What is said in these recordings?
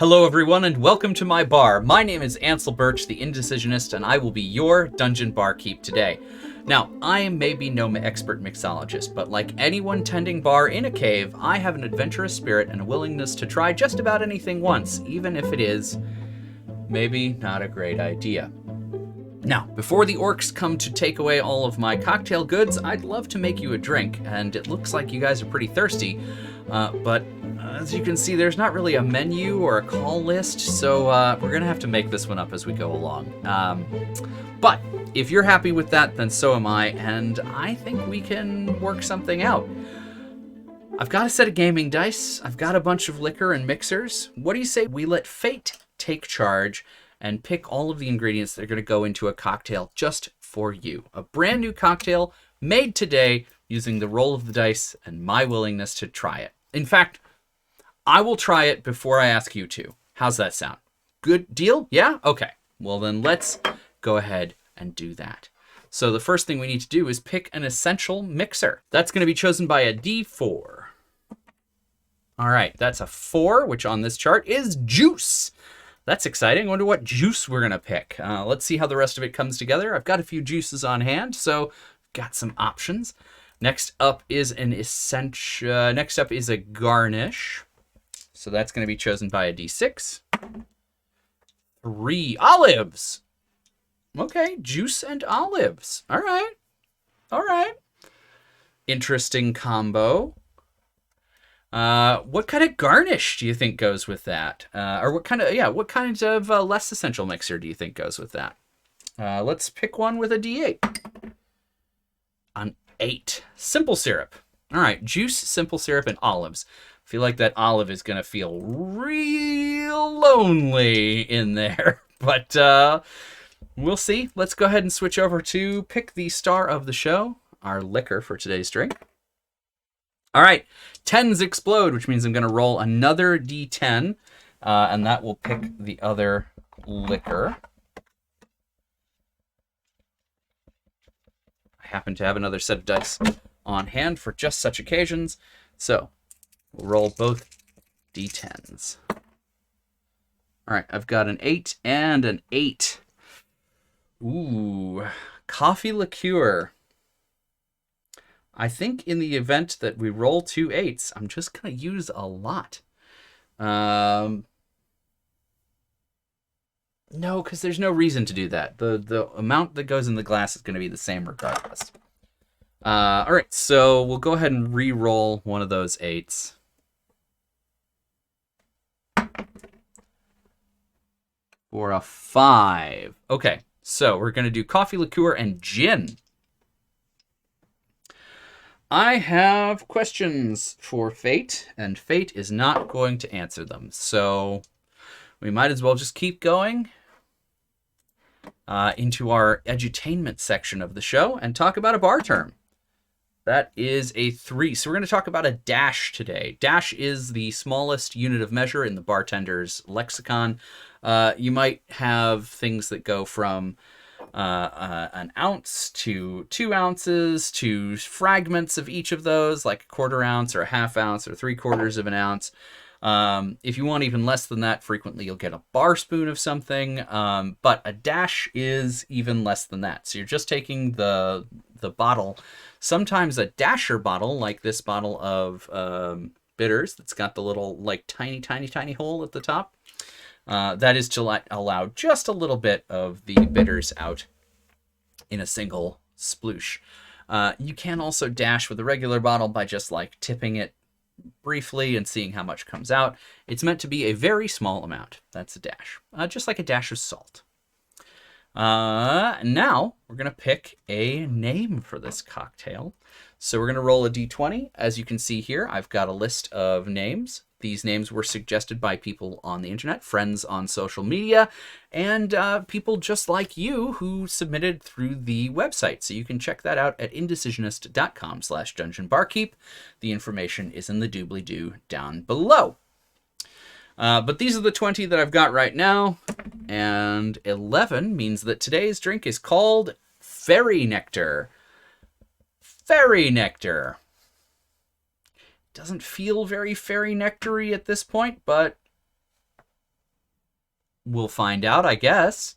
Hello everyone and welcome to my bar. My name is Ansel Birch, the Indecisionist, and I will be your dungeon barkeep today. Now, I may be no expert mixologist, but like anyone tending bar in a cave, I have an adventurous spirit and a willingness to try just about anything once, even if it is maybe not a great idea. Now, before the orcs come to take away all of my cocktail goods, I'd love to make you a drink, and it looks like you guys are pretty thirsty, but as you can see, there's not really a menu or a call list, so we're gonna have to make this one up as we go along. But if you're happy with that, then so am I, and I think we can work something out. I've got a set of gaming dice, I've got a bunch of liquor and mixers. What do you say we let fate take charge and pick all of the ingredients that are going to go into a cocktail just for you? A brand new cocktail made today using the roll of the dice and my willingness to try it. In fact, I will try it before I ask you to. How's that sound? Good deal? Yeah? Okay. Well, then let's go ahead and do that. So the first thing we need to do is pick an essential mixer. That's going to be chosen by a D4. All right, that's a 4, which on this chart is juice. That's exciting. I wonder what juice we're going to pick. Let's see how the rest of it comes together. I've got a few juices on hand, so got some options. Next up is an essential. Next up is a garnish. So that's going to be chosen by a D6. 3 olives. Okay, juice and olives. All right. All right. Interesting combo. What kind of garnish do you think goes with that? Or what kind of less essential mixer do you think goes with that? Let's pick one with a D8. An 8. Simple syrup. All right, juice, simple syrup, and olives. I feel like that olive is going to feel real lonely in there. But we'll see. Let's go ahead and switch over to pick the star of the show, our liquor for today's drink. All right, 10s explode, which means I'm going to roll another D10, and that will pick the other liquor. I happen to have another set of dice on hand for just such occasions, so we'll roll both D10s. All right, I've got an 8 and an 8. Ooh, coffee liqueur. I think in the event that we roll 2 8s, I'm just going to use a lot. No, because there's no reason to do that. The amount that goes in the glass is going to be the same regardless. All right, so we'll go ahead and re-roll one of those 8s. For a 5. Okay, so we're going to do coffee liqueur and gin. I have questions for Fate, and Fate is not going to answer them. So we might as well just keep going into our edutainment section of the show and talk about a bar term. That is a 3. So we're going to talk about a dash today. Dash is the smallest unit of measure in the bartender's lexicon. You might have things that go from an ounce to 2 ounces to fragments of each of those, like a 1/4 ounce or a 1/2 ounce or 3/4 of an ounce. If you want even less than that, frequently you'll get a bar spoon of something, but a dash is even less than that. So you're just taking the bottle, sometimes a dasher bottle, like this bottle of bitters that's got the little like tiny hole at the top. That is to allow just a little bit of the bitters out in a single sploosh. You can also dash with a regular bottle by just like tipping it briefly and seeing how much comes out. It's meant to be a very small amount. That's a dash. Just like a dash of salt. Now we're going to pick a name for this cocktail. So we're going to roll a d20. As you can see here, I've got a list of names. These names were suggested by people on the internet, friends on social media, and people just like you who submitted through the website. So you can check that out at indecisionist.com/dungeonbarkeep. The information is in the doobly-doo down below. But these are the 20 that I've got right now, and 11 means that today's drink is called Fairy Nectar. Fairy Nectar. Doesn't feel very fairy nectar-y at this point, but We'll find out, I guess.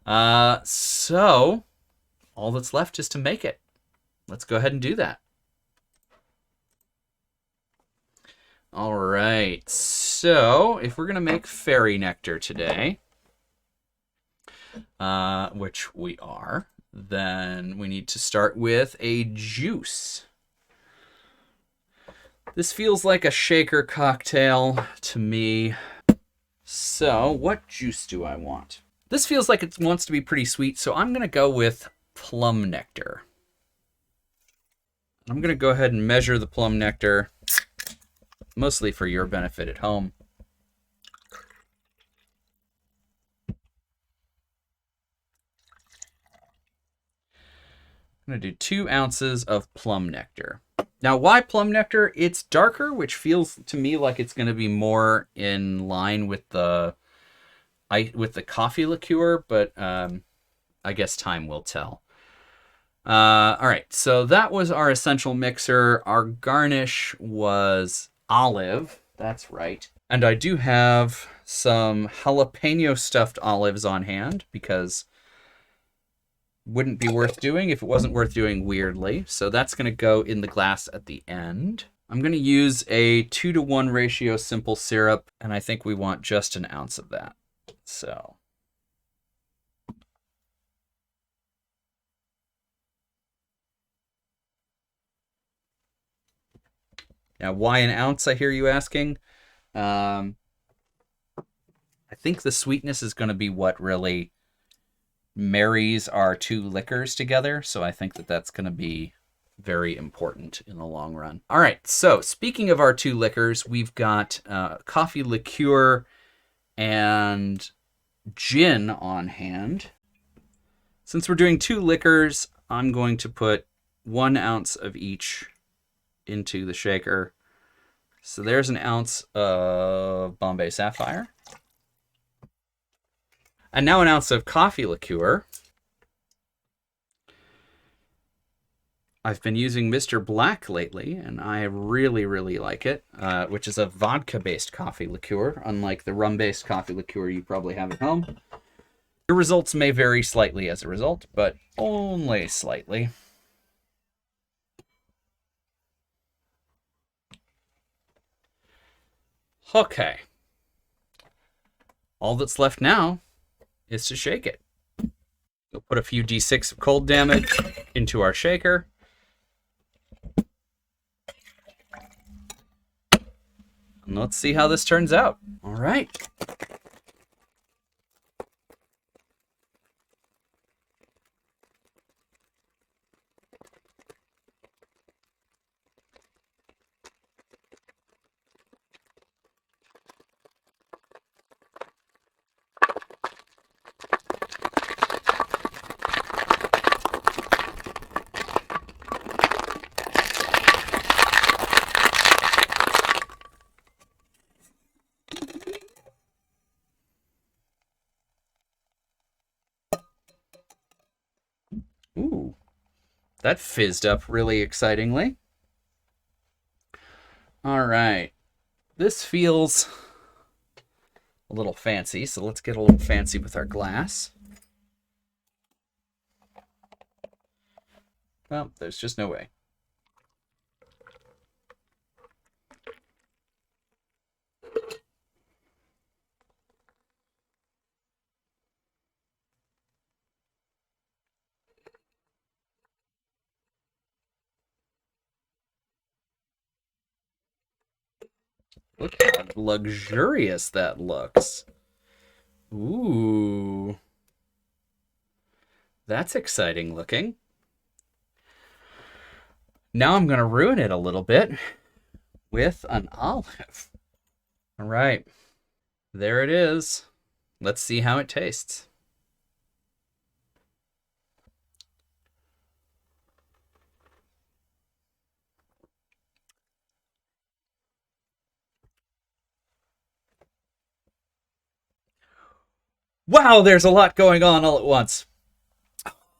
So all that's left is to make it. Let's go ahead and do that. All right. So if we're going to make fairy nectar today, which we are, then we need to start with a juice. This feels like a shaker cocktail to me. So what juice do I want? This feels like it wants to be pretty sweet, so I'm going to go with Plum Nectar. I'm going to go ahead and measure the Plum Nectar, mostly for your benefit at home. I'm going to do 2 ounces of Plum Nectar. Now, why Plum Nectar? It's darker, which feels to me like it's going to be more in line with the coffee liqueur, but I guess time will tell. All right, so that was our essential mixer. Our garnish was olive. That's right. And I do have some jalapeno stuffed olives on hand because wouldn't be worth doing if it wasn't worth doing weirdly. So that's going to go in the glass at the end. I'm going to use a 2-to-1 ratio simple syrup, and I think we want just an ounce of that. So now, why an ounce, I hear you asking? I think the sweetness is going to be what really marries our 2 liquors together. So I think that that's going to be very important in the long run. All right. So speaking of our 2 liquors, we've got coffee liqueur and gin on hand. Since we're doing 2 liquors, I'm going to put 1 ounce of each into the shaker. So there's an ounce of Bombay Sapphire. And now an ounce of coffee liqueur. I've been using Mr. Black lately, and I really, really like it, which is a vodka-based coffee liqueur, unlike the rum-based coffee liqueur you probably have at home. Your results may vary slightly as a result, but only slightly. Okay. All that's left now is to shake it. We'll put a few d6 of cold damage into our shaker. And let's see how this turns out. All right. Ooh, that fizzed up really excitingly. All right. This feels a little fancy, so let's get a little fancy with our glass. Well, there's just no way. Look how luxurious that looks. Ooh. That's exciting looking. Now I'm going to ruin it a little bit with an olive. All right. There it is. Let's see how it tastes. Wow, there's a lot going on all at once.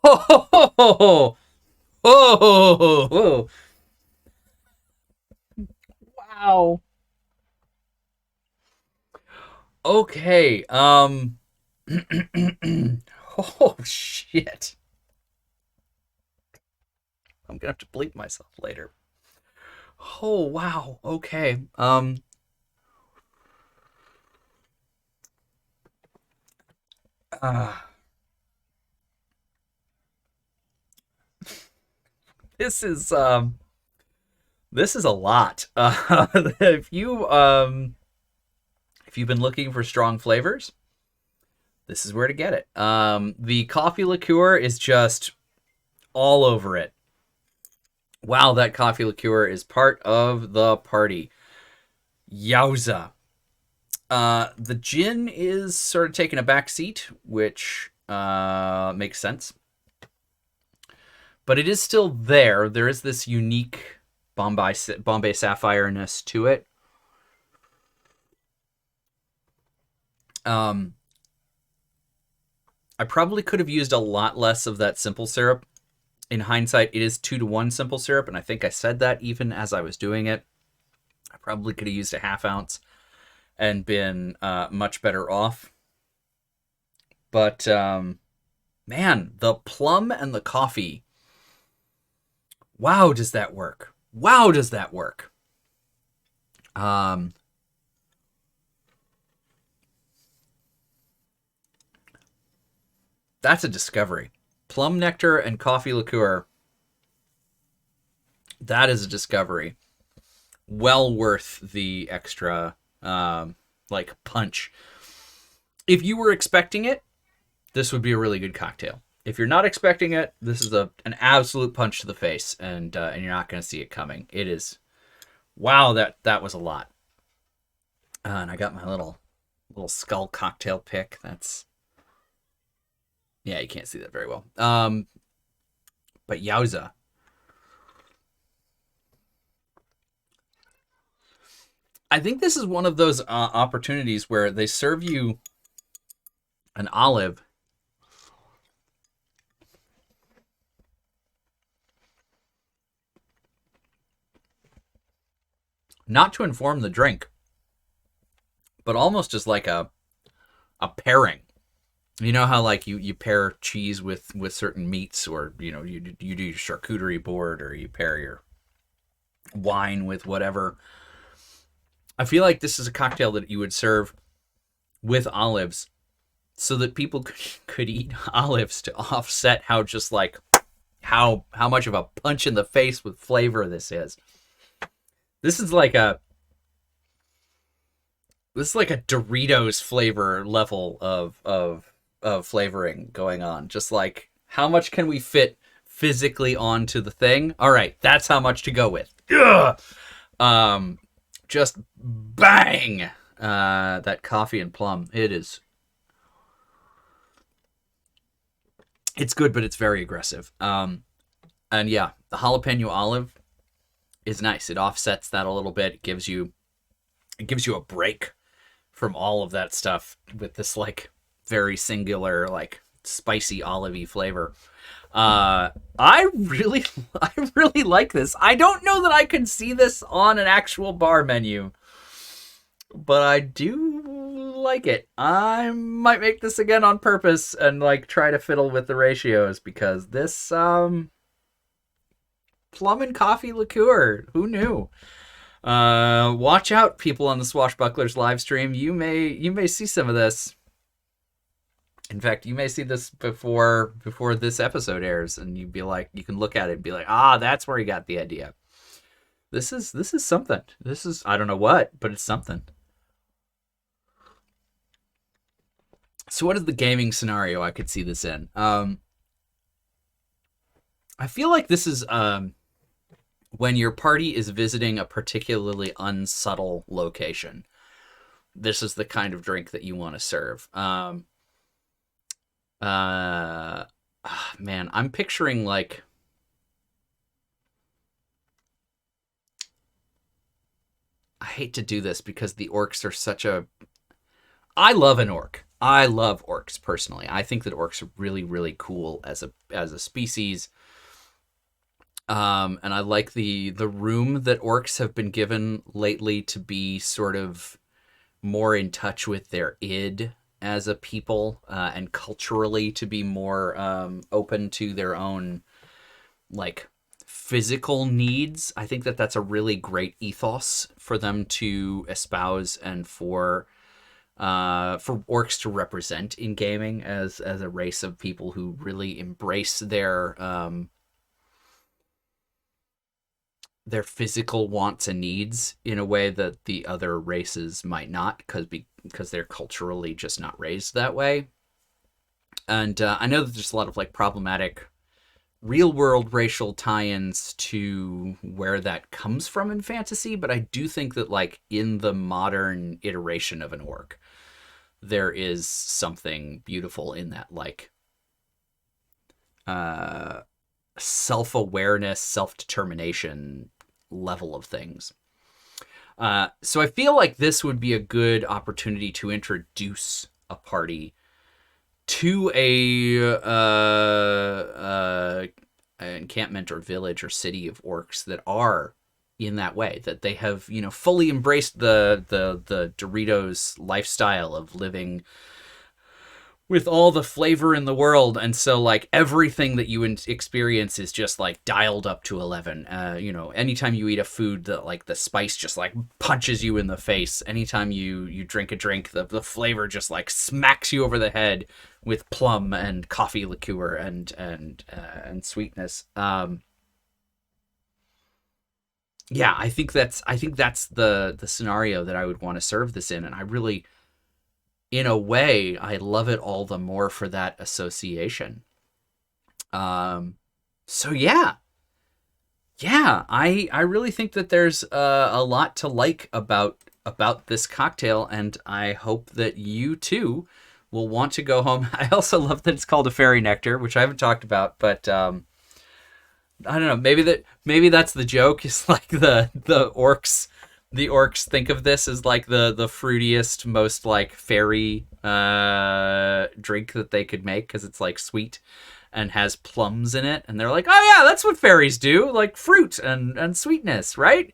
Ho, ho, ho, ho, ho. Oh, ho, ho, ho. Wow. Okay. Oh shit. I'm gonna have to bleep myself later. Oh wow. Okay. Uh, this is this is a lot. If you've been looking for strong flavors, this is where to get it. The coffee liqueur is just all over it. Wow, that coffee liqueur is part of the party. Yowza. The gin is sort of taking a back seat, which makes sense. But it is still there. There is this unique Bombay Sapphire-ness to it. Um, I probably could have used a lot less of that simple syrup. In hindsight, it is 2-to-1 simple syrup, and I think I said that even as I was doing it. I probably could have used a half ounce and been much better off. But man, the plum and the coffee. Wow, does that work? Wow, does that work? That's a discovery. Plum nectar and coffee liqueur. That is a discovery. Well worth the extra like punch. If you were expecting it, this would be a really good cocktail. If you're not expecting it, this is an absolute punch to the face, and you're not going to see it coming. It is, wow, that was a lot. And I got my little skull cocktail pick. That's, yeah, you can't see that very well. But yowza. I think this is one of those opportunities where they serve you an olive not to inform the drink, but almost as like a pairing. You know how like you pair cheese with certain meats, or you do your charcuterie board, or you pair your wine with whatever. I feel like this is a cocktail that you would serve with olives, so that people could eat olives to offset how just like how much of a punch in the face with flavor this is. This is like a Doritos flavor level of flavoring going on. Just like, how much can we fit physically onto the thing? All right, that's how much to go with. Ugh! Just bang. That coffee and plum. It's good, but it's very aggressive. And yeah, the jalapeno olive is nice. It offsets that a little bit. It gives you a break from all of that stuff with this like very singular, like spicy olivey flavor. I really I really like this. I don't know that I could see this on an actual bar menu, but I do like it. I might make this again on purpose and like try to fiddle with the ratios, because this plum and coffee liqueur, who knew? Watch out, people on the Swashbucklers live stream. You may see some of this. In fact, you may see this before this episode airs, and you can look at it and be like, that's where he got the idea. This is something. This is, I don't know what, but it's something. So what is the gaming scenario I could see this in? I feel like this is when your party is visiting a particularly unsubtle location. This is the kind of drink that you want to serve. Man, I'm picturing like, I hate to do this because the orcs are such a, I love an orc. I love orcs personally. I think that orcs are really, really cool as a species. And I like the room that orcs have been given lately to be sort of more in touch with their id as a people, and culturally to be more open to their own like physical needs. I think that that's a really great ethos for them to espouse, and for orcs to represent in gaming as a race of people who really embrace their physical wants and needs in a way that the other races might not, because they're culturally just not raised that way. And I know that there's a lot of like problematic real world racial tie-ins to where that comes from in fantasy, but I do think that like in the modern iteration of an orc, there is something beautiful in that, like self-awareness, self-determination level of things. So I feel like this would be a good opportunity to introduce a party to an encampment or village or city of orcs that are in that way, that they have, you know, fully embraced the Doritos lifestyle of living with all the flavor in the world. And so like everything that you experience is just like dialed up to 11. You know, anytime you eat a food, that like the spice just like punches you in the face. Anytime you drink a drink, the flavor just like smacks you over the head with plum and coffee liqueur and sweetness. Yeah, I think that's the scenario that I would want to serve this in, and I really, in a way, I love it all the more for that association. So yeah, I really think that there's a lot to like about this cocktail, and I hope that you too will want to go home. I also love that it's called a fairy nectar, which I haven't talked about, but I don't know. Maybe that's the joke. Is like the orcs. The orcs think of this as like the fruitiest, most like fairy drink that they could make, because it's like sweet and has plums in it, and they're like, oh yeah, that's what fairies do, like fruit and sweetness, right?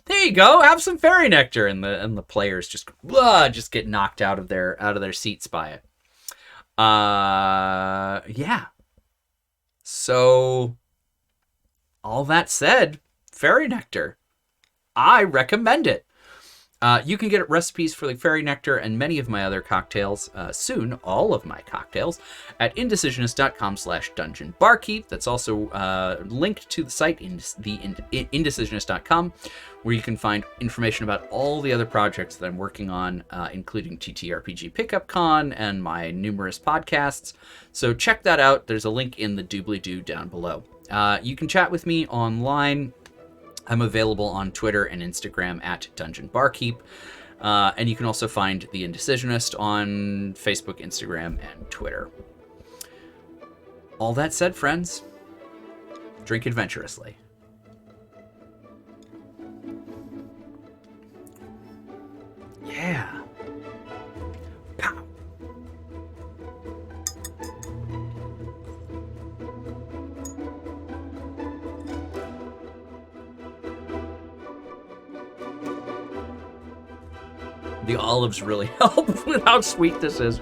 There you go, have some fairy nectar, and the players just get knocked out of their seats by it. Yeah. So all that said, fairy nectar, I recommend it. You can get recipes for the fairy nectar and many of my other cocktails, soon all of my cocktails, at indecisionist.com/dungeonbarkeep. That's also linked to the site, indecisionist.com, where you can find information about all the other projects that I'm working on, including TTRPG Pickup Con and my numerous podcasts. So check that out. There's a link in the doobly-doo down below. You can chat with me online. I'm available on Twitter and Instagram at Dungeon Barkeep. And you can also find The Indecisionist on Facebook, Instagram, and Twitter. All that said, friends, drink adventurously. Yeah. Pow. The olives really help with how sweet this is.